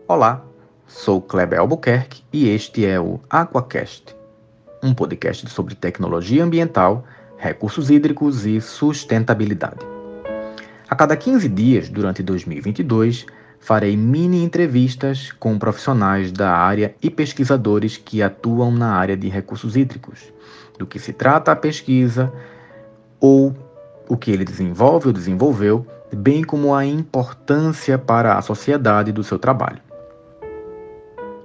Olá, sou Kleber Albuquerque e este é o Aquacast, um podcast sobre tecnologia ambiental, recursos hídricos e sustentabilidade. A cada 15 dias, durante 2022, farei mini entrevistas com profissionais da área e pesquisadores que atuam na área de recursos hídricos, do que se trata a pesquisa ou o que ele desenvolve ou desenvolveu, bem como a importância para a sociedade do seu trabalho.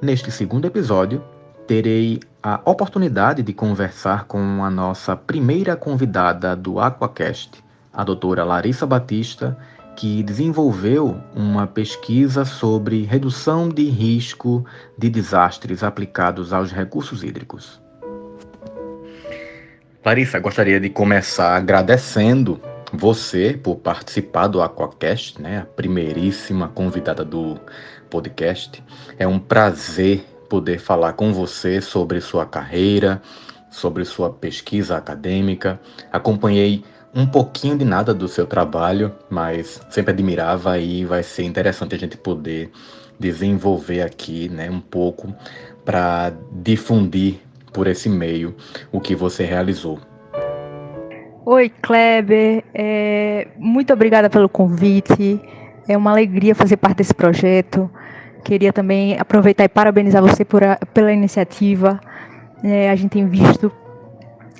Neste segundo episódio, terei a oportunidade de conversar com a nossa primeira convidada do Aquacast, a doutora Larissa Batista, que desenvolveu uma pesquisa sobre redução de risco de desastres aplicados aos recursos hídricos. Larissa, gostaria de começar agradecendo você por participar do Aquacast, né? A primeiríssima convidada do podcast. É um prazer poder falar com você sobre sua carreira, sobre sua pesquisa acadêmica. Acompanhei um pouquinho de nada do seu trabalho, mas sempre admirava e vai ser interessante a gente poder desenvolver aqui, né, um pouco para difundir por esse meio o que você realizou. Oi, Kleber, muito obrigada pelo convite, é uma alegria fazer parte desse projeto. Queria também aproveitar e parabenizar você pela iniciativa. A gente tem visto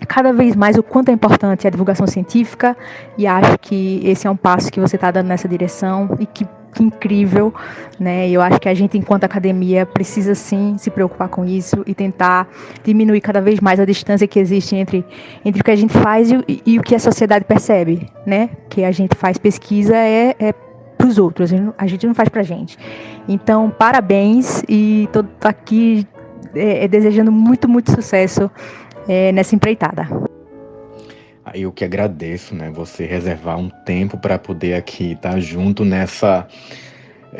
cada vez mais o quanto é importante a divulgação científica e acho que esse é um passo que você está dando nessa direção e que incrível, né? Eu acho que a gente, enquanto academia, precisa sim se preocupar com isso e tentar diminuir cada vez mais a distância que existe entre o que a gente faz e o que a sociedade percebe, né? Que a gente faz pesquisa para os outros, a gente não faz para a gente. Então, parabéns e estou aqui desejando muito, muito sucesso nessa empreitada. Eu que agradeço, né, você reservar um tempo para poder aqui estar junto nessa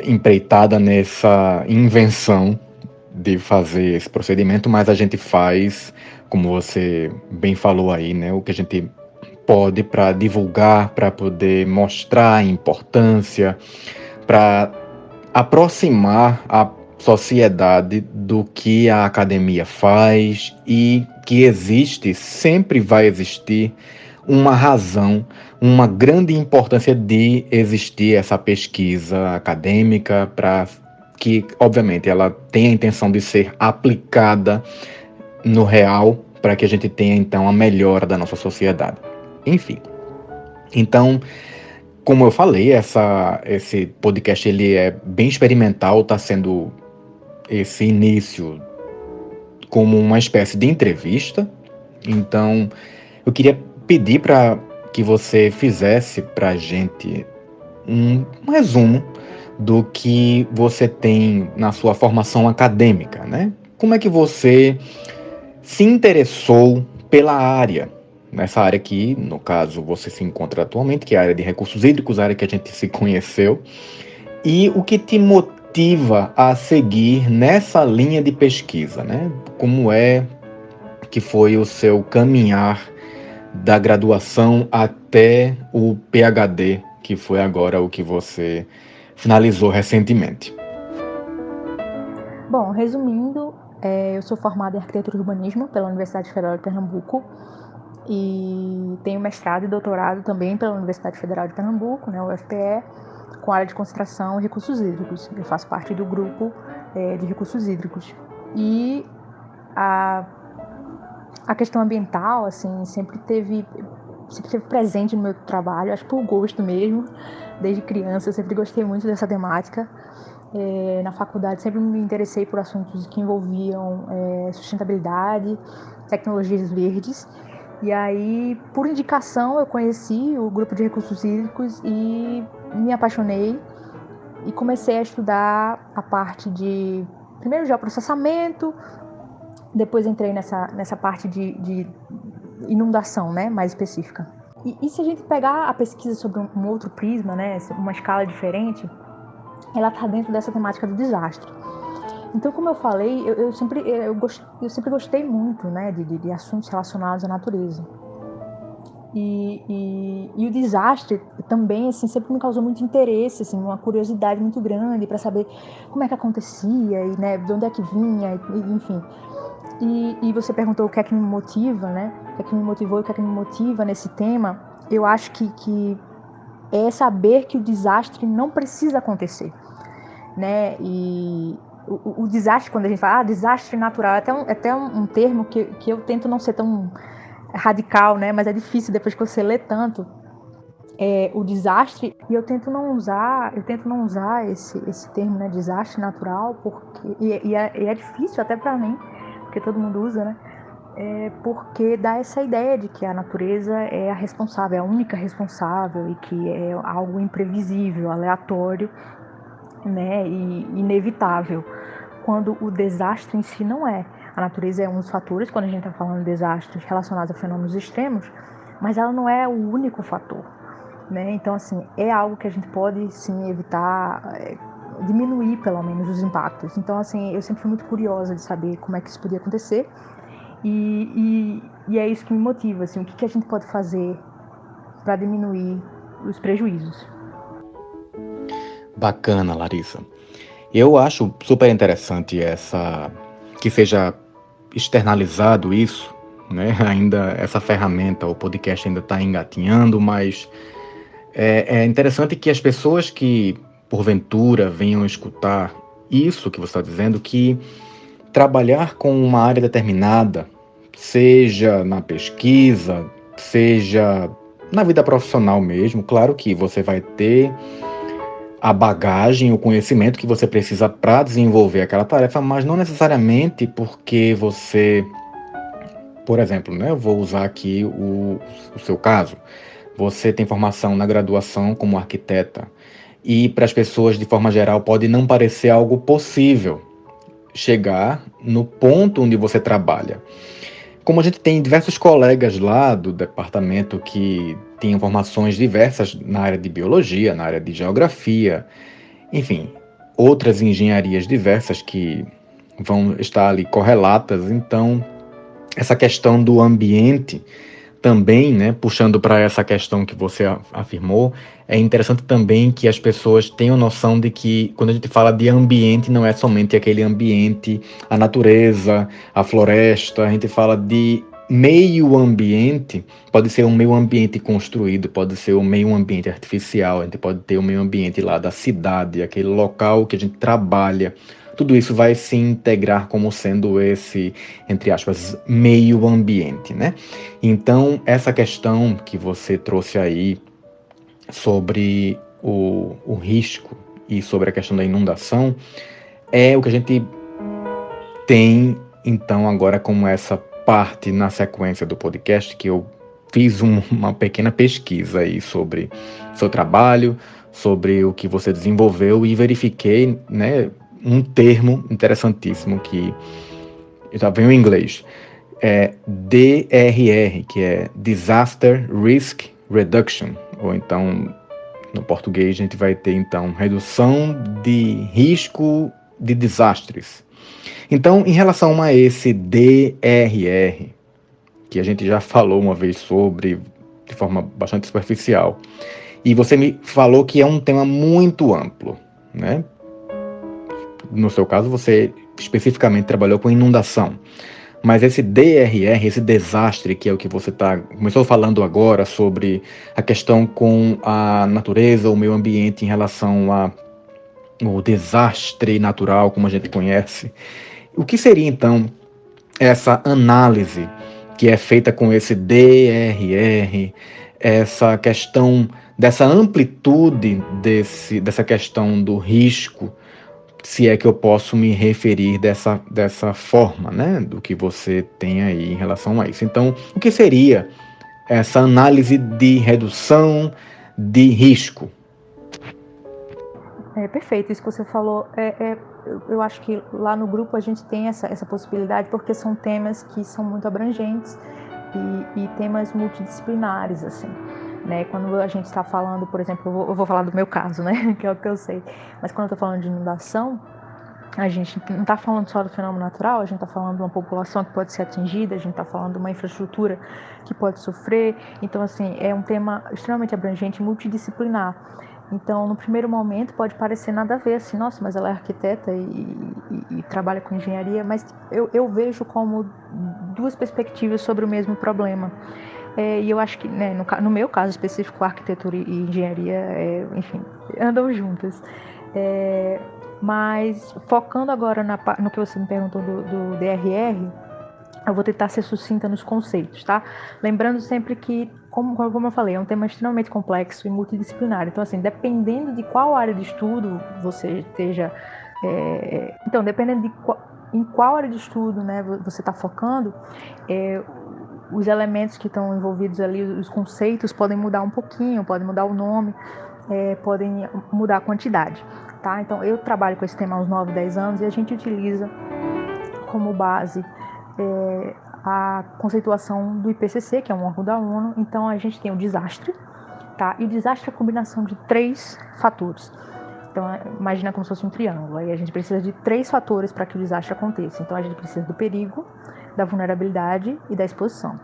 empreitada, nessa invenção de fazer esse procedimento, mas a gente faz, como você bem falou aí, né, o que a gente pode para divulgar, para poder mostrar a importância, para aproximar a sociedade do que a academia faz e que existe, sempre vai existir uma razão, uma grande importância de existir essa pesquisa acadêmica para que, obviamente, ela tenha a intenção de ser aplicada no real para que a gente tenha, então, a melhora da nossa sociedade. Enfim, então, como eu falei, esse podcast ele é bem experimental, está sendo esse início como uma espécie de entrevista. Então, eu queria pedir para que você fizesse para a gente um resumo do que você tem na sua formação acadêmica, né? Como é que você se interessou pela área, nessa área que, no caso, você se encontra atualmente, que é a área de recursos hídricos, a área que a gente se conheceu, e o que te motiva a seguir nessa linha de pesquisa, né? Como é que foi o seu caminhar da graduação até o PhD, que foi agora o que você finalizou recentemente? Bom, resumindo, eu sou formada em Arquitetura e Urbanismo pela Universidade Federal de Pernambuco e tenho mestrado e doutorado também pela Universidade Federal de Pernambuco, né, UFPE, com área de concentração e recursos hídricos. Eu faço parte do grupo de recursos hídricos. E a questão ambiental, assim, sempre teve presente no meu trabalho, acho que por gosto mesmo. Desde criança eu sempre gostei muito dessa temática. Na faculdade sempre me interessei por assuntos que envolviam sustentabilidade, tecnologias verdes. E aí, por indicação, eu conheci o grupo de recursos hídricos e me apaixonei e comecei a estudar a parte de, primeiro, geoprocessamento, depois entrei nessa parte de inundação, né, mais específica. E se a gente pegar a pesquisa sobre um outro prisma, né, uma escala diferente, ela está dentro dessa temática do desastre. Então, como eu falei, eu sempre gostei muito, né, de assuntos relacionados à natureza. E o desastre também, assim, sempre me causou muito interesse, assim, uma curiosidade muito grande para saber como é que acontecia e, né, de onde é que vinha, enfim. E você perguntou o que é que me motiva, né? O que é que me motivou e o que é que me motiva nesse tema. Eu acho que é saber que o desastre não precisa acontecer, né? E o desastre, quando a gente fala desastre natural, é até um termo que eu tento não ser tão radical, né? Mas é difícil depois que você lê tanto o desastre, e eu tento não usar esse termo, né, desastre natural, porque e é difícil até para mim, porque todo mundo usa, né? Porque dá essa ideia de que a natureza é a responsável, é a única responsável e que é algo imprevisível, aleatório, né, e inevitável, quando o desastre em si não é. A natureza é um dos fatores, quando a gente está falando de desastres relacionados a fenômenos extremos, mas ela não é o único fator, né? Então, assim, é algo que a gente pode, sim, evitar, diminuir, pelo menos, os impactos. Então, assim, eu sempre fui muito curiosa de saber como é que isso podia acontecer e é isso que me motiva, assim, o que a gente pode fazer para diminuir os prejuízos. Bacana, Larissa. Eu acho super interessante que seja externalizado isso, né? Ainda essa ferramenta, o podcast ainda está engatinhando, mas é interessante que as pessoas que porventura venham escutar isso que você está dizendo, que trabalhar com uma área determinada, seja na pesquisa, seja na vida profissional mesmo, claro que você vai ter a bagagem, o conhecimento que você precisa para desenvolver aquela tarefa, mas não necessariamente porque você, por exemplo, né, eu vou usar aqui o seu caso. Você tem formação na graduação como arquiteta e para as pessoas de forma geral pode não parecer algo possível chegar no ponto onde você trabalha. Como a gente tem diversos colegas lá do departamento que têm formações diversas na área de biologia, na área de geografia, enfim, outras engenharias diversas que vão estar ali correlatas. Então, essa questão do ambiente também, né, puxando para essa questão que você afirmou, é interessante também que as pessoas tenham noção de que quando a gente fala de ambiente, não é somente aquele ambiente, a natureza, a floresta, a gente fala de meio ambiente, pode ser um meio ambiente construído, pode ser um meio ambiente artificial, a gente pode ter o meio ambiente lá da cidade, aquele local que a gente trabalha. Tudo isso vai se integrar como sendo esse, entre aspas, meio ambiente, né? Então, essa questão que você trouxe aí sobre o risco e sobre a questão da inundação é o que a gente tem, então, agora como essa parte na sequência do podcast, que eu fiz uma pequena pesquisa aí sobre seu trabalho, sobre o que você desenvolveu e verifiquei, né, um termo interessantíssimo que já veio em inglês, DRR, que é Disaster Risk Reduction, ou então no português a gente vai ter então redução de risco de desastres. Então, em relação a esse DRR, que a gente já falou uma vez sobre de forma bastante superficial, e você me falou que é um tema muito amplo, né? No seu caso, você especificamente trabalhou com inundação. Mas esse DRR, esse desastre, que é o que você começou falando agora sobre a questão com a natureza, o meio ambiente em relação ao desastre natural, como a gente conhece. O que seria, então, essa análise que é feita com esse DRR, essa questão dessa amplitude dessa questão do risco, se é que eu posso me referir dessa forma, né, do que você tem aí em relação a isso. Então, o que seria essa análise de redução de risco? Perfeito, isso que você falou. Eu acho que lá no grupo a gente tem essa possibilidade porque são temas que são muito abrangentes e temas multidisciplinares, assim. Né? Quando a gente está falando, por exemplo, eu vou falar do meu caso, né? Que é o que eu sei, mas quando eu estou falando de inundação, A gente não está falando só do fenômeno natural, a gente está falando de uma população que pode ser atingida, a gente está falando de uma infraestrutura que pode sofrer. Então, assim, é um tema extremamente abrangente, multidisciplinar. Então, no primeiro momento, pode parecer nada a ver, assim, nossa, mas ela é arquiteta e trabalha com engenharia, mas eu vejo como duas perspectivas sobre o mesmo problema. E eu acho que, né, no meu caso específico, arquitetura e engenharia, enfim, andam juntas. Mas focando agora no que você me perguntou do DRR, eu vou tentar ser sucinta nos conceitos, tá? Lembrando sempre que, como eu falei, é um tema extremamente complexo e multidisciplinar. Então, assim, dependendo de qual área de estudo você esteja... Então, dependendo em qual área de estudo, né, você está focando, os elementos que estão envolvidos ali, os conceitos, podem mudar um pouquinho, podem mudar o nome, podem mudar a quantidade. Tá? Então, eu trabalho com esse tema há uns 9, 10 anos e a gente utiliza como base a conceituação do IPCC, que é um órgão da ONU. Então, a gente tem o desastre, tá? E o desastre é a combinação de 3 fatores. Então, imagina como se fosse um triângulo. Aí a gente precisa de 3 fatores para que o desastre aconteça. Então, a gente precisa do perigo, da vulnerabilidade e da exposição.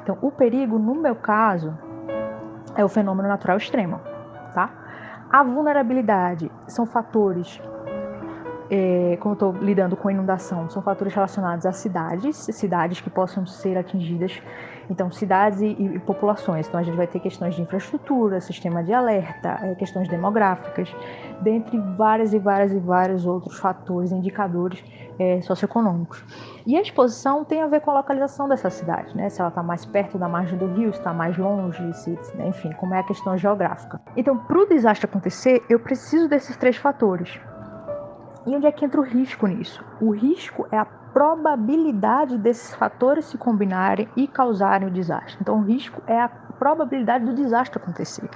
Então, o perigo, no meu caso, é o fenômeno natural extremo, tá? A vulnerabilidade são fatores, como eu estou lidando com inundação, são fatores relacionados a cidades que possam ser atingidas. Então, cidades e populações. Então, a gente vai ter questões de infraestrutura, sistema de alerta, questões demográficas, dentre vários outros fatores, indicadores socioeconômicos. E a exposição tem a ver com a localização dessa cidade, né? Se ela está mais perto da margem do rio, se está mais longe, enfim, como é a questão geográfica. Então, para o desastre acontecer, eu preciso desses 3 fatores. E onde é que entra o risco nisso? O risco é a probabilidade desses fatores se combinarem e causarem o desastre. Então, o risco é a probabilidade do desastre acontecer.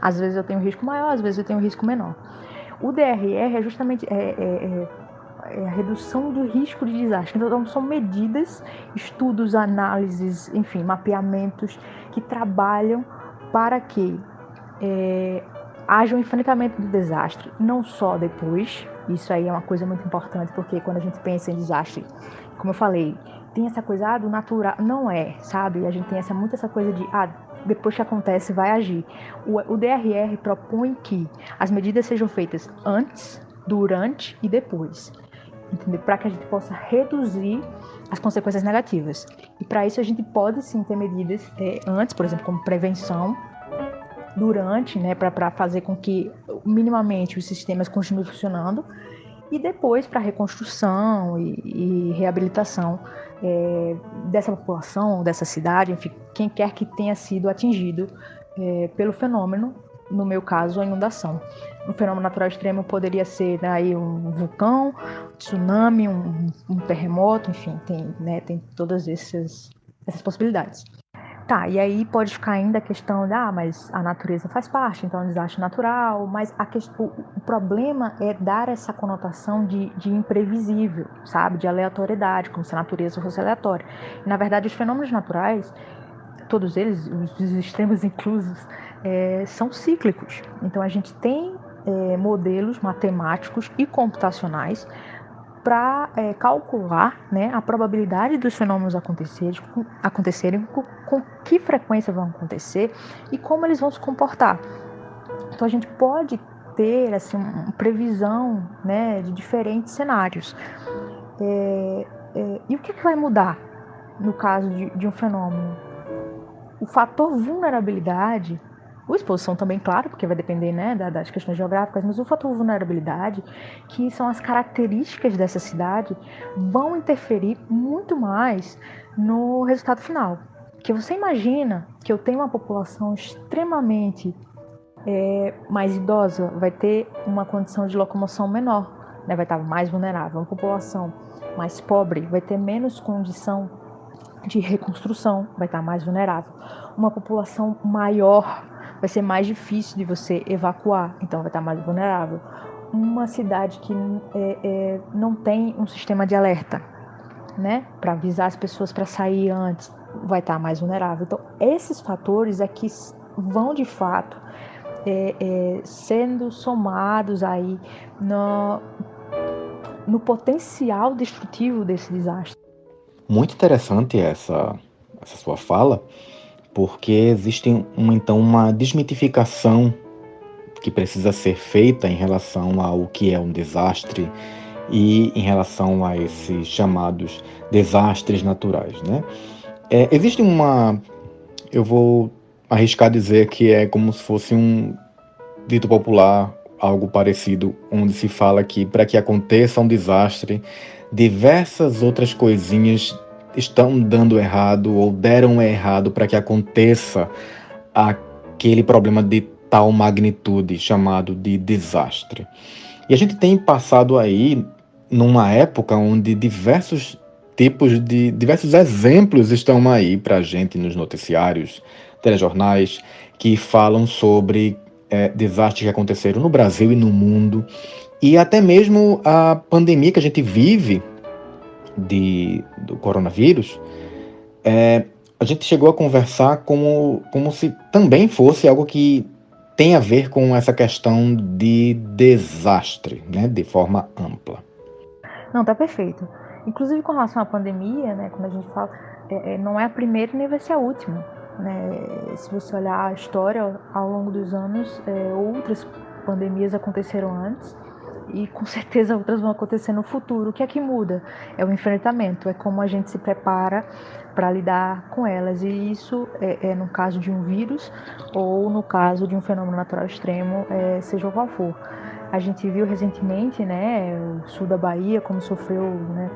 Às vezes eu tenho um risco maior, às vezes eu tenho um risco menor. O DRR é justamente a redução do risco de desastre. Então, são medidas, estudos, análises, enfim, mapeamentos que trabalham para que haja um enfrentamento do desastre, não só depois. Isso aí é uma coisa muito importante, porque quando a gente pensa em desastre, como eu falei, tem essa coisa do natural, não sabe? A gente tem muito essa coisa de, depois que acontece, vai agir. O DRR propõe que as medidas sejam feitas antes, durante e depois, entendeu? Para que a gente possa reduzir as consequências negativas. E para isso a gente pode sim ter medidas antes, por exemplo, como prevenção, durante, né, para fazer com que minimamente os sistemas continuem funcionando, e depois para reconstrução e reabilitação dessa população, dessa cidade, enfim, quem quer que tenha sido atingido pelo fenômeno, no meu caso, a inundação. Um fenômeno natural extremo poderia ser aí um vulcão, um tsunami, um terremoto, enfim, tem todas essas possibilidades. Tá, e aí pode ficar ainda a questão de, mas a natureza faz parte, então é um desastre natural, mas o problema é dar essa conotação de imprevisível, sabe, de aleatoriedade, como se a natureza fosse aleatória. E, na verdade, os fenômenos naturais, todos eles, os extremos inclusos, são cíclicos. Então a gente tem modelos matemáticos e computacionais para calcular, né, a probabilidade dos fenômenos acontecerem, com que frequência vão acontecer e como eles vão se comportar. Então a gente pode ter assim, uma previsão, né, de diferentes cenários. E o que vai mudar no caso de um fenômeno? O fator vulnerabilidade, a exposição também, claro, porque vai depender, né, das questões geográficas, mas o fator vulnerabilidade, que são as características dessa cidade, vão interferir muito mais no resultado final. Porque você imagina que eu tenho uma população extremamente mais idosa, vai ter uma condição de locomoção menor, né, vai estar mais vulnerável. Uma população mais pobre vai ter menos condição de reconstrução, vai estar mais vulnerável. Uma população maior vai ser mais difícil de você evacuar, então vai estar mais vulnerável. Uma cidade que não tem um sistema de alerta, né, para avisar as pessoas para sair antes, vai estar mais vulnerável. Então, esses fatores é que vão, de fato, sendo somados aí no potencial destrutivo desse desastre. Muito interessante essa sua fala, porque existe uma desmitificação que precisa ser feita em relação ao que é um desastre e em relação a esses chamados desastres naturais, né? Existe eu vou arriscar dizer que é como se fosse um dito popular, algo parecido, onde se fala que para que aconteça um desastre, diversas outras coisinhas estão dando errado ou deram errado para que aconteça aquele problema de tal magnitude chamado de desastre. E a gente tem passado aí numa época onde diversos exemplos estão aí para a gente nos noticiários, telejornais, que falam sobre desastres que aconteceram no Brasil e no mundo, e até mesmo a pandemia que a gente vive do coronavírus. A gente chegou a conversar como se também fosse algo que tem a ver com essa questão de desastre, né, de forma ampla. Não, tá perfeito. Inclusive com relação à pandemia, né, quando a gente fala, não é a primeira nem vai ser a última. Né? Se você olhar a história ao longo dos anos, outras pandemias aconteceram antes e com certeza outras vão acontecer no futuro. O que é que muda? É o enfrentamento, é como a gente se prepara para lidar com elas. E isso é no caso de um vírus ou no caso de um fenômeno natural extremo, seja qual for. A gente viu recentemente, né, o sul da Bahia, como sofreu, né,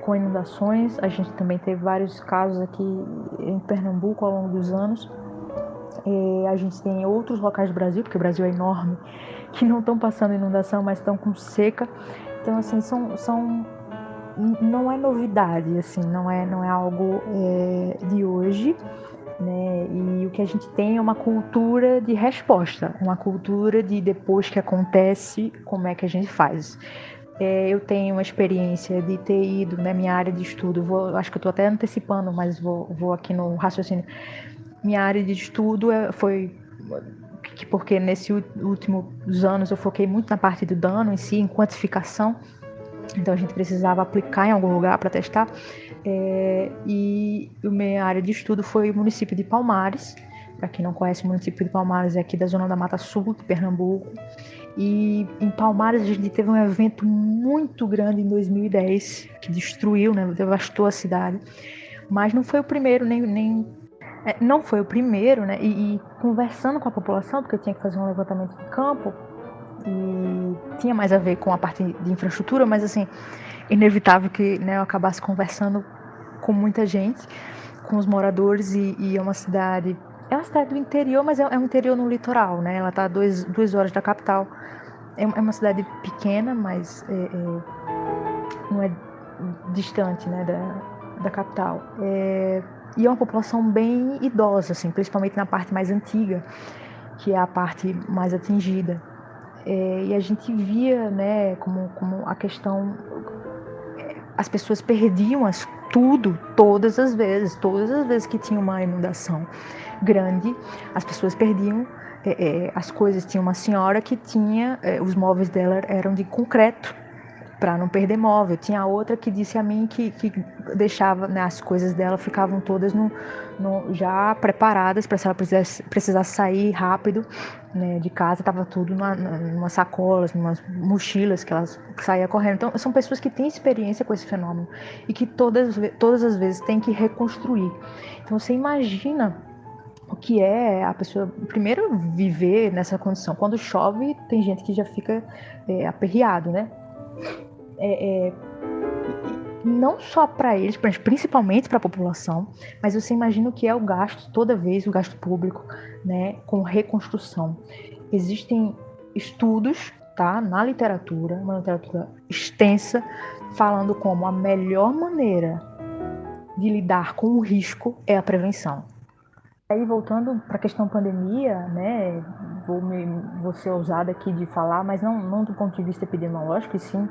com inundações. A gente também teve vários casos aqui em Pernambuco ao longo dos anos. A gente tem outros locais do Brasil, porque o Brasil é enorme, que não estão passando inundação, mas estão com seca. Então, assim, não é novidade, assim, não é algo de hoje. Né? E o que a gente tem é uma cultura de resposta, uma cultura de depois que acontece, como é que a gente faz. Eu tenho uma experiência de ter ido na minha área de estudo, acho que eu estou até antecipando, mas vou aqui no raciocínio. Minha área de estudo foi porque nesses últimos anos eu foquei muito na parte do dano em si, em quantificação. Então a gente precisava aplicar em algum lugar para testar. E a minha área de estudo foi o município de Palmares. Para quem não conhece, o município de Palmares é aqui da zona da Mata Sul, de Pernambuco. E em Palmares a gente teve um evento muito grande em 2010, que destruiu, né, devastou a cidade. Mas não foi o primeiro, não foi o primeiro, né? E conversando com a população, porque eu tinha que fazer um levantamento de campo, e tinha mais a ver com a parte de infraestrutura, mas assim, inevitável que, né, eu acabasse conversando com muita gente, com os moradores, e é uma cidade do interior, mas é um interior no litoral, né? Ela está a 2 horas da capital. É uma cidade pequena, mas não é distante, né, da capital. E é uma população bem idosa, assim, principalmente na parte mais antiga, que é a parte mais atingida. E a gente via, né, como a questão, as pessoas perdiam tudo todas as vezes que tinha uma inundação grande, as pessoas perdiam as coisas. Tinha uma senhora que tinha, os móveis dela eram de concreto, para não perder móvel. Tinha outra que disse a mim que deixava, né, as coisas dela ficavam todas já preparadas para se ela precisasse sair rápido, né, de casa, estava tudo numa sacolas, numas mochilas que elas saíam correndo. Então são pessoas que têm experiência com esse fenômeno e que todas as vezes têm que reconstruir. Então você imagina o que é a pessoa primeiro viver nessa condição. Quando chove, tem gente que já fica aperreado, né? Não só para eles, mas principalmente para a população, mas você imagina o que é o gasto, toda vez o gasto público, né, com reconstrução. Existem estudos, tá, na literatura, uma literatura extensa, falando como a melhor maneira de lidar com o risco é a prevenção. Aí, voltando para a questão pandemia, né, vou ser ousada aqui de falar, mas não do ponto de vista epidemiológico, e sim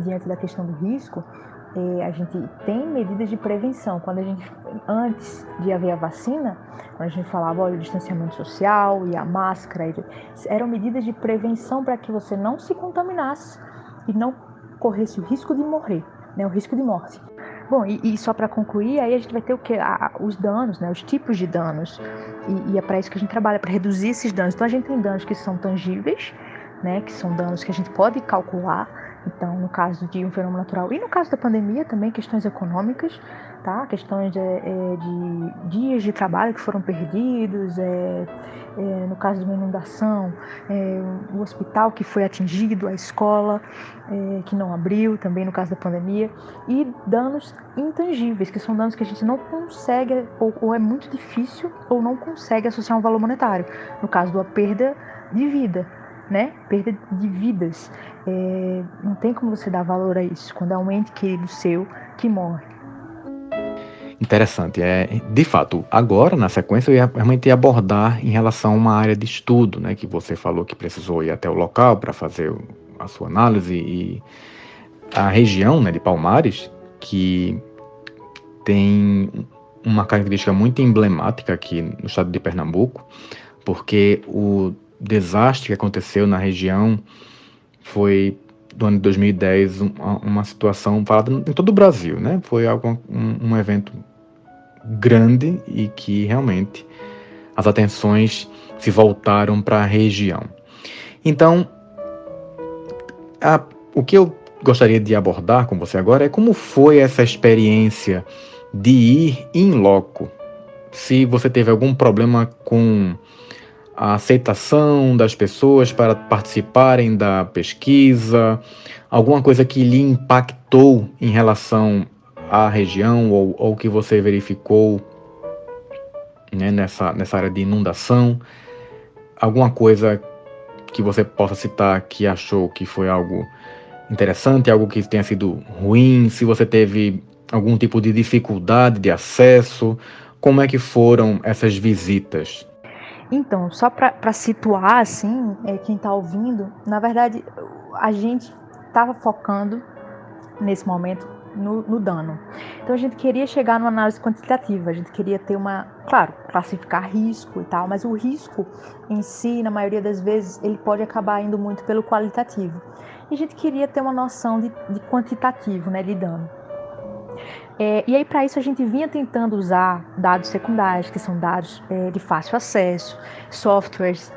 diante da questão do risco. A gente tem medidas de prevenção. Antes de haver a vacina, quando a gente falava o distanciamento social e a máscara, eram medidas de prevenção para que você não se contaminasse e não corresse o risco de morrer, né, o risco de morte. Bom, e só para concluir, aí a gente vai ter o quê? Os danos, né, os tipos de danos. E é para isso que a gente trabalha, para reduzir esses danos. Então a gente tem danos que são tangíveis, né, que são danos que a gente pode calcular. Então, no caso de um fenômeno natural e no caso da pandemia também, questões econômicas, tá? Questões de dias de trabalho que foram perdidos, no caso de uma inundação, o hospital que foi atingido, a escola que não abriu, também no caso da pandemia, e danos intangíveis, que são danos que a gente não consegue, ou é muito difícil, ou não consegue associar um valor monetário. No caso da perda de vida, né? Perda de vidas. Não tem como você dar valor a isso quando é um ente querido seu que morre. Interessante. De fato, agora, na sequência, eu ia realmente abordar em relação a uma área de estudo, né, que você falou que precisou ir até o local para fazer a sua análise, e a região, né, de Palmares, que tem uma característica muito emblemática aqui no estado de Pernambuco, porque o desastre que aconteceu na região foi do ano de 2010, uma situação falada em todo o Brasil, né? Foi um evento grande e que realmente as atenções se voltaram para a região. Então, o que eu gostaria de abordar com você agora é como foi essa experiência de ir in loco. Se você teve algum problema com a aceitação das pessoas para participarem da pesquisa, alguma coisa que lhe impactou em relação à região ou que você verificou, né, nessa área de inundação, alguma coisa que você possa citar que achou que foi algo interessante, algo que tenha sido ruim, se você teve algum tipo de dificuldade de acesso, como é que foram essas visitas? Então, só para situar, assim, quem está ouvindo, na verdade, a gente estava focando, nesse momento, no dano. Então, a gente queria chegar numa análise quantitativa, a gente queria ter claro, classificar risco e tal, mas o risco em si, na maioria das vezes, ele pode acabar indo muito pelo qualitativo. E a gente queria ter uma noção de quantitativo, né, de dano. E aí, para isso, a gente vinha tentando usar dados secundários, que são dados de fácil acesso, softwares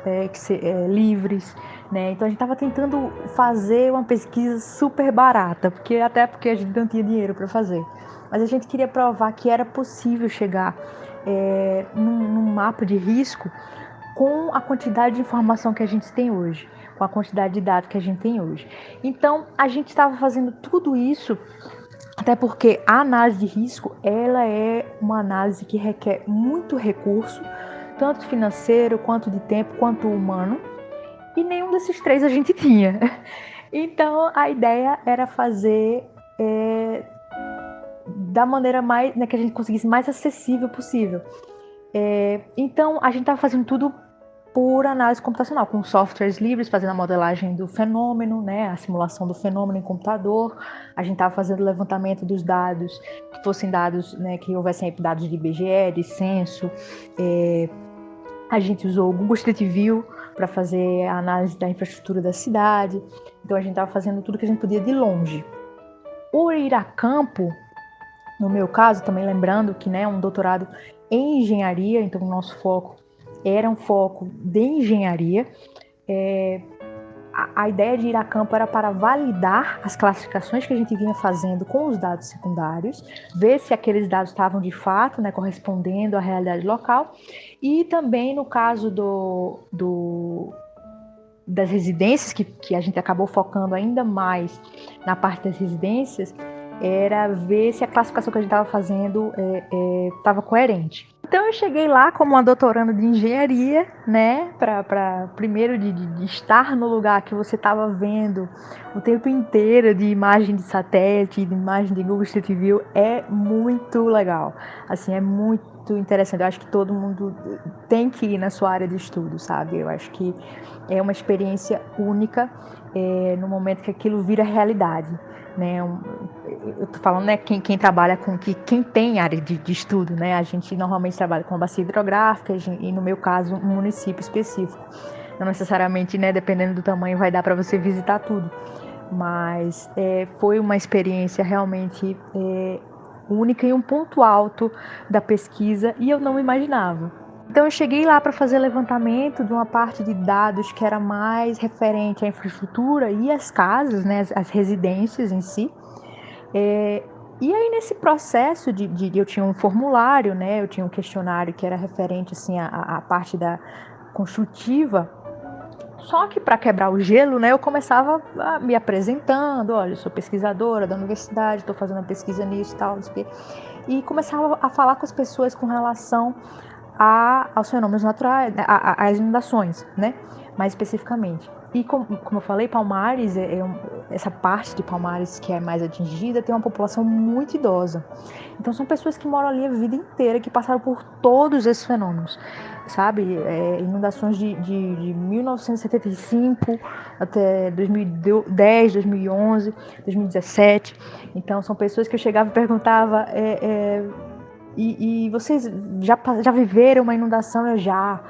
livres, né? Então, a gente estava tentando fazer uma pesquisa super barata, até porque a gente não tinha dinheiro para fazer. Mas a gente queria provar que era possível chegar num mapa de risco com a quantidade de informação que a gente tem hoje, com a quantidade de dados que a gente tem hoje. Então, a gente estava fazendo tudo isso. Até porque a análise de risco, ela é uma análise que requer muito recurso, tanto financeiro, quanto de tempo, quanto humano, e nenhum desses três a gente tinha. Então, a ideia era fazer da maneira mais, né, que a gente conseguisse mais acessível possível. Então, a gente estava fazendo tudo por análise computacional, com softwares livres, fazendo a modelagem do fenômeno, né, a simulação do fenômeno em computador. A gente estava fazendo o levantamento dos dados, que fossem dados, né, que houvessem dados de IBGE, de censo. A gente usou o Google Street View para fazer a análise da infraestrutura da cidade. Então, a gente estava fazendo tudo que a gente podia de longe. O ir a campo, no meu caso, também lembrando que, né, um doutorado em engenharia, então o nosso foco era um foco de engenharia. A ideia de ir a campo era para validar as classificações que a gente vinha fazendo com os dados secundários, ver se aqueles dados estavam de fato, né, correspondendo à realidade local, e também no caso das residências, que a gente acabou focando ainda mais na parte das residências, era ver se a classificação que a gente estava fazendo estava coerente. Então eu cheguei lá como uma doutoranda de engenharia, né, para primeiro de estar no lugar que você estava vendo o tempo inteiro, de imagem de satélite, de imagem de Google Street View, é muito legal. Assim, é muito muito interessante. Eu acho que todo mundo tem que ir na sua área de estudo, sabe? Eu acho que é uma experiência única no momento que aquilo vira realidade, né? Eu tô falando, né, quem trabalha com quem tem área de estudo, né? A gente normalmente trabalha com a bacia hidrográfica e, no meu caso, um município específico. Não necessariamente, né, dependendo do tamanho, vai dar para você visitar tudo. Mas foi uma experiência realmente única e um ponto alto da pesquisa, e eu não imaginava. Então eu cheguei lá para fazer levantamento de uma parte de dados que era mais referente à infraestrutura e às casas, né, as residências em si. E aí nesse processo eu tinha um formulário, né, eu tinha um questionário que era referente assim à parte da construtiva. Só que para quebrar o gelo, né, eu começava me apresentando, olha, eu sou pesquisadora da universidade, estou fazendo uma pesquisa nisso e tal, e começava a falar com as pessoas com relação aos fenômenos naturais, às inundações, né, mais especificamente. E como eu falei, Palmares, essa parte de Palmares que é mais atingida, tem uma população muito idosa. Então são pessoas que moram ali a vida inteira, que passaram por todos esses fenômenos, sabe? Inundações de 1975 até 2010, 2011, 2017. Então são pessoas que eu chegava e perguntava... E vocês já viveram uma inundação? Eu já...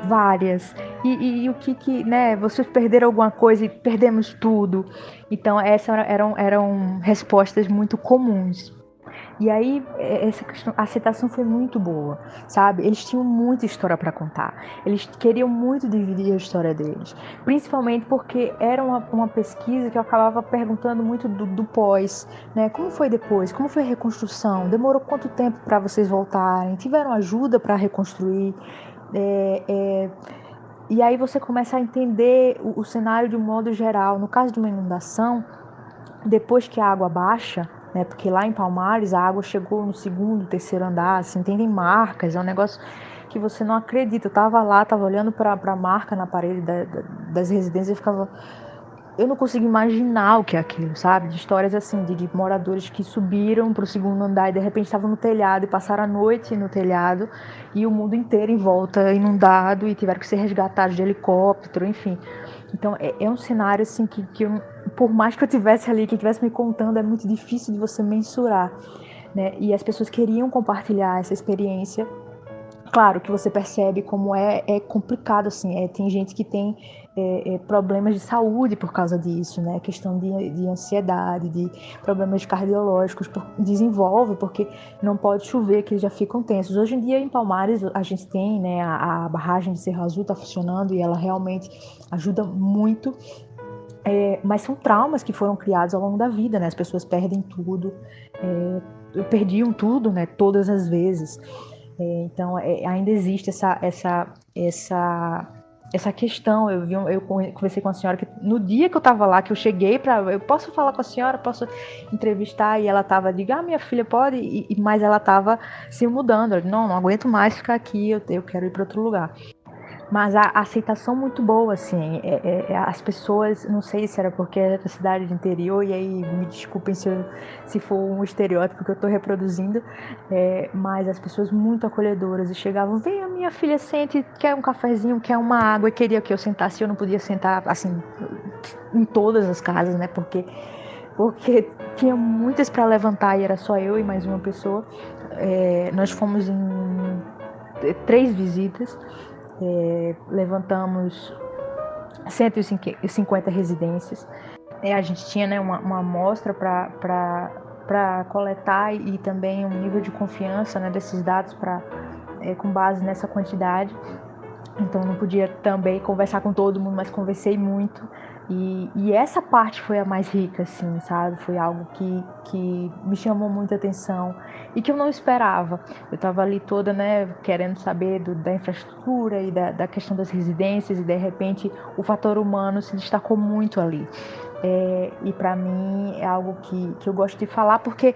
várias. E o que, né? Vocês perderam alguma coisa e perdemos tudo. Então, essas eram respostas muito comuns. E aí, essa questão, a aceitação foi muito boa, sabe? Eles tinham muita história para contar. Eles queriam muito dividir a história deles. Principalmente porque era uma pesquisa que eu acabava perguntando muito do pós, né? Como foi depois? Como foi a reconstrução? Demorou quanto tempo para vocês voltarem? Tiveram ajuda para reconstruir? E aí você começa a entender o cenário de um modo geral. No caso de uma inundação, depois que a água baixa, né, porque lá em Palmares a água chegou no segundo, terceiro andar, assim, tem marcas, é um negócio que você não acredita. Eu estava lá, estava olhando para a marca na parede das residências e eu não consigo imaginar o que é aquilo, sabe? De histórias assim, de moradores que subiram para o segundo andar e de repente estavam no telhado e passaram a noite no telhado e o mundo inteiro em volta inundado e tiveram que ser resgatados de helicóptero, enfim. Então é um cenário assim que eu, por mais que eu tivesse ali, que estivesse me contando, é muito difícil de você mensurar, né? E as pessoas queriam compartilhar essa experiência. Claro que você percebe como é complicado, assim, tem gente que tem problemas de saúde por causa disso, né? Questão de ansiedade, de problemas cardiológicos, desenvolve porque não pode chover, que eles já ficam tensos. Hoje em dia em Palmares a gente tem, né, a barragem de Cerro Azul está funcionando e ela realmente ajuda muito, mas são traumas que foram criados ao longo da vida, né? As pessoas perdem tudo, perdiam tudo, né? Todas as vezes. Então ainda existe essa questão. Eu conversei com a senhora que no dia que eu estava lá, que eu cheguei eu posso falar com a senhora, posso entrevistar, e ela estava, diga, minha filha pode, mas ela estava se mudando, ela, não aguento mais ficar aqui, eu quero ir para outro lugar. Mas a aceitação muito boa, assim, as pessoas, não sei se era porque é da cidade de interior, e aí me desculpem se for um estereótipo que eu estou reproduzindo, mas as pessoas muito acolhedoras, e chegavam, vem a minha filha, sente, quer um cafezinho, quer uma água, e queria que eu sentasse, eu não podia sentar, assim, em todas as casas, né, porque tinha muitas para levantar e era só eu e mais uma pessoa. Nós fomos em 3 visitas, levantamos 150 residências. A gente tinha, né, uma amostra para coletar e também um nível de confiança, né, desses dados com base nessa quantidade. Então não podia também conversar com todo mundo, mas conversei muito. E essa parte foi a mais rica, assim, sabe? Foi algo que me chamou muita atenção e que eu não esperava. Eu estava ali toda, né, querendo saber da infraestrutura e da questão das residências, e de repente o fator humano se destacou muito ali. E para mim é algo que eu gosto de falar, porque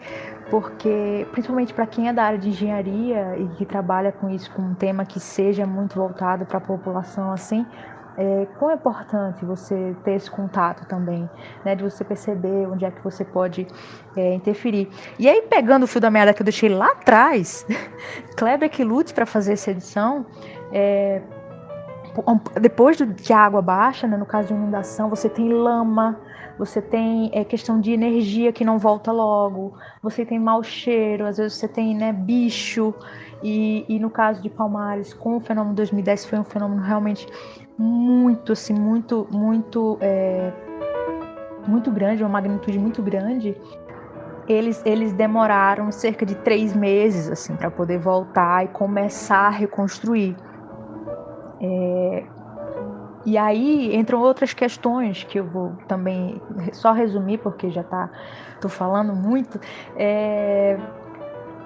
principalmente para quem é da área de engenharia e que trabalha com isso, com um tema que seja muito voltado para a população, assim, quão é importante você ter esse contato também, né, de você perceber onde é que você pode interferir. E aí, pegando o fio da meada que eu deixei lá atrás, Kleber que lute para fazer essa edição, depois que a água baixa, né, no caso de inundação, você tem lama, você tem questão de energia que não volta logo, você tem mau cheiro, às vezes você tem, né, bicho, e no caso de Palmares, com o fenômeno 2010, foi um fenômeno realmente muito, assim, muito grande, uma magnitude muito grande. Eles demoraram cerca de 3 meses, assim, para poder voltar e começar a reconstruir. E aí entram outras questões que eu vou também só resumir, porque já tô falando muito,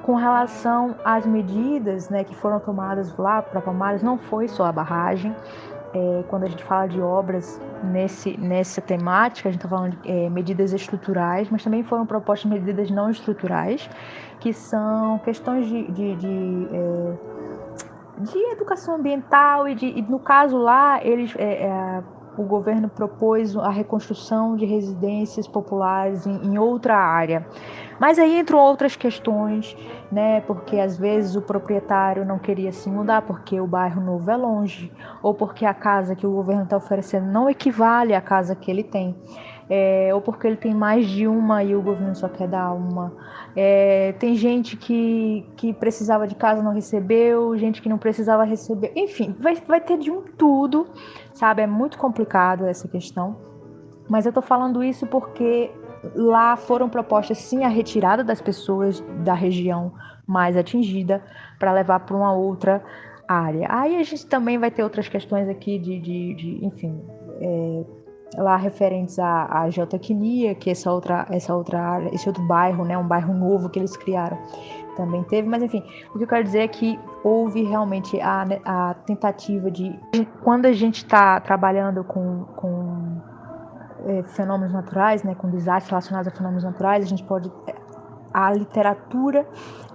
com relação às medidas, né, que foram tomadas lá para Palmares. Não foi só a barragem. Quando a gente fala de obras nessa temática, a gente está falando de medidas estruturais, mas também foram propostas medidas não estruturais, que são questões de educação ambiental e no caso lá, o governo propôs a reconstrução de residências populares em outra área. Mas aí entram outras questões, né? Porque às vezes o proprietário não queria se mudar porque o bairro novo é longe, ou porque a casa que o governo está oferecendo não equivale à casa que ele tem. Ou porque ele tem mais de uma e o governo só quer dar uma. Tem gente que precisava de casa, não recebeu, gente que não precisava receber. Enfim, vai ter de um tudo, sabe? É muito complicado essa questão. Mas eu tô falando isso porque lá foram propostas sim a retirada das pessoas da região mais atingida para levar para uma outra área. Aí a gente também vai ter outras questões aqui enfim, lá referentes à geotecnia, que essa outra área, esse outro bairro, né, um bairro novo que eles criaram, também teve. Mas enfim, o que eu quero dizer é que houve realmente a tentativa de, quando a gente está trabalhando com fenômenos naturais, né, com desastres relacionados a fenômenos naturais, a gente pode, a literatura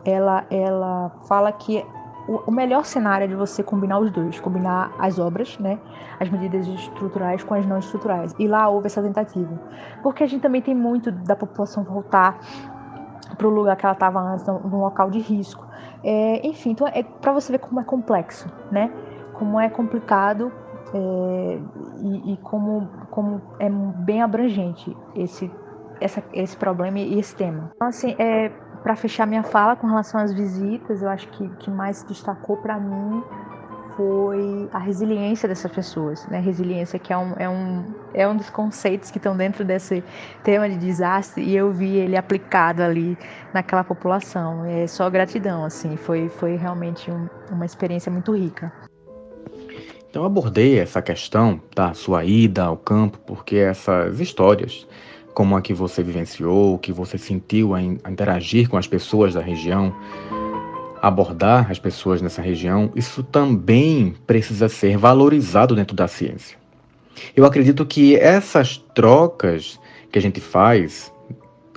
ela fala que o melhor cenário é de você combinar os dois, combinar as obras, né, as medidas estruturais com as não estruturais. E lá houve essa tentativa, porque a gente também tem muito da população voltar para o lugar que ela estava antes, num local de risco. Enfim, então para você ver como é complexo, né, como é complicado. E como é bem abrangente esse problema e esse tema. Então, assim, para fechar minha fala com relação às visitas, eu acho que mais se destacou para mim foi a resiliência dessas pessoas, né? Resiliência que é um dos conceitos que estão dentro desse tema de desastre, e eu vi ele aplicado ali naquela população. É só gratidão, assim, foi realmente uma experiência muito rica. Então eu abordei essa questão da sua ida ao campo, porque essas histórias, como a que você vivenciou, que você sentiu a interagir com as pessoas da região, abordar as pessoas nessa região, isso também precisa ser valorizado dentro da ciência. Eu acredito que essas trocas que a gente faz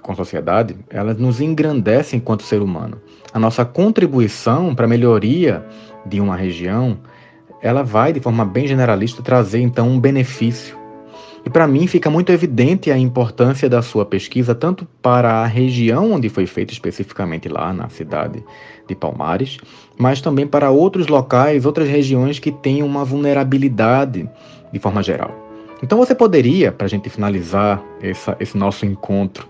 com a sociedade, elas nos engrandecem enquanto ser humano. A nossa contribuição para a melhoria de uma região, ela vai, de forma bem generalista, trazer então um benefício. E para mim fica muito evidente a importância da sua pesquisa, tanto para a região onde foi feita, especificamente lá na cidade de Palmares, mas também para outros locais, outras regiões que têm uma vulnerabilidade de forma geral. Então você poderia, para a gente finalizar esse nosso encontro,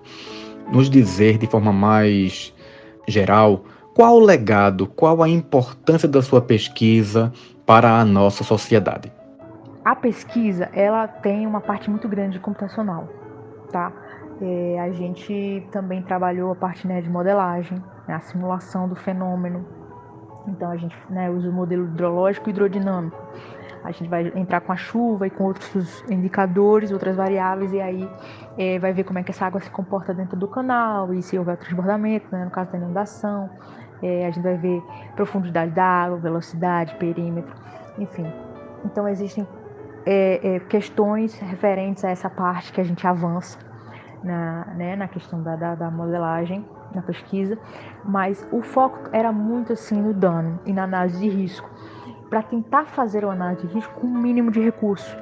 nos dizer de forma mais geral qual o legado, qual a importância da sua pesquisa para a nossa sociedade? A pesquisa, ela tem uma parte muito grande de computacional, tá? A gente também trabalhou a parte, né, de modelagem, né, a simulação do fenômeno. Então a gente, né, usa o modelo hidrológico e hidrodinâmico. A gente vai entrar com a chuva e com outros indicadores, outras variáveis, e aí vai ver como é que essa água se comporta dentro do canal, e se houver transbordamento, né, no caso da inundação. A gente vai ver profundidade da água, velocidade, perímetro, enfim. Então existem questões referentes a essa parte que a gente avança na questão da modelagem, na pesquisa, mas o foco era muito assim no dano e na análise de risco. para tentar fazer uma análise de risco com um mínimo de recurso.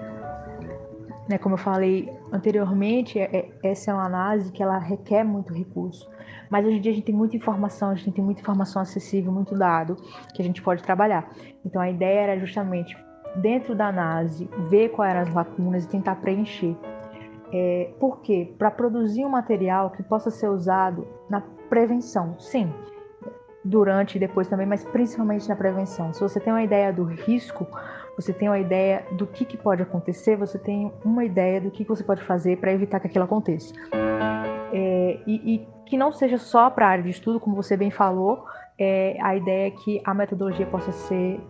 Né, como eu falei anteriormente, essa é uma análise que ela requer muito recurso. Mas hoje em dia a gente tem muita informação acessível, muito dado que a gente pode trabalhar. Então a ideia era justamente, dentro da análise, ver quais eram as lacunas e tentar preencher. Por quê? Para produzir um material que possa ser usado na prevenção, sim, durante e depois também, mas principalmente na prevenção. Se você tem uma ideia do risco, você tem uma ideia do que pode acontecer, você tem uma ideia do que você pode fazer para evitar que aquilo aconteça. E que não seja só para a área de estudo, como você bem falou, a ideia é que a metodologia possa ser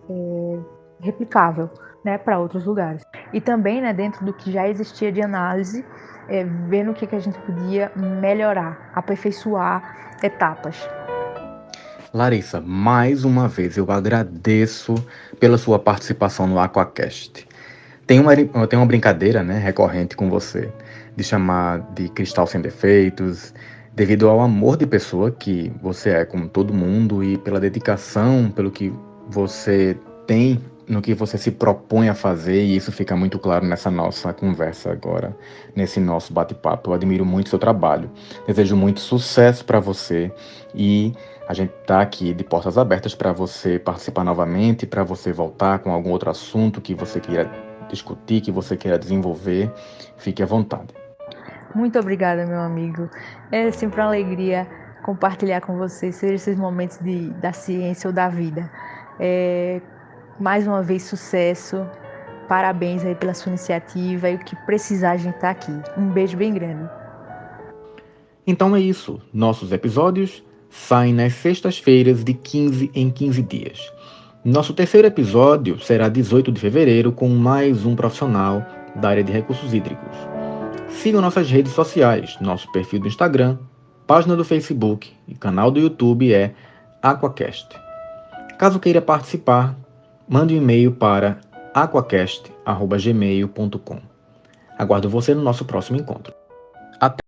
replicável, né, para outros lugares. E também, né, dentro do que já existia de análise, vendo o que a gente podia melhorar, aperfeiçoar etapas. Larissa, mais uma vez eu agradeço pela sua participação no Aquacast. Tem uma brincadeira, né, recorrente com você, de chamar de cristal sem defeitos, devido ao amor de pessoa que você é com todo mundo e pela dedicação, pelo que você tem no que você se propõe a fazer, e isso fica muito claro nessa nossa conversa agora, nesse nosso bate-papo. Eu admiro muito o seu trabalho, desejo muito sucesso para você e a gente está aqui de portas abertas para você participar novamente, para você voltar com algum outro assunto que você queira discutir, que você queira desenvolver. Fique à vontade. Muito obrigada, meu amigo. É sempre uma alegria compartilhar com você, seja esses momentos da ciência ou da vida. Mais uma vez, sucesso. Parabéns aí pela sua iniciativa e o que precisar, a gente tá aqui. Um beijo bem grande. Então é isso. Nossos episódios saem nas sextas-feiras de 15 em 15 dias. Nosso terceiro episódio será 18 de fevereiro com mais um profissional da área de recursos hídricos. Sigam nossas redes sociais, nosso perfil do Instagram, página do Facebook e canal do YouTube é Aquacast. Caso queira participar, mande um e-mail para aquacast@gmail.com. Aguardo você no nosso próximo encontro. Até!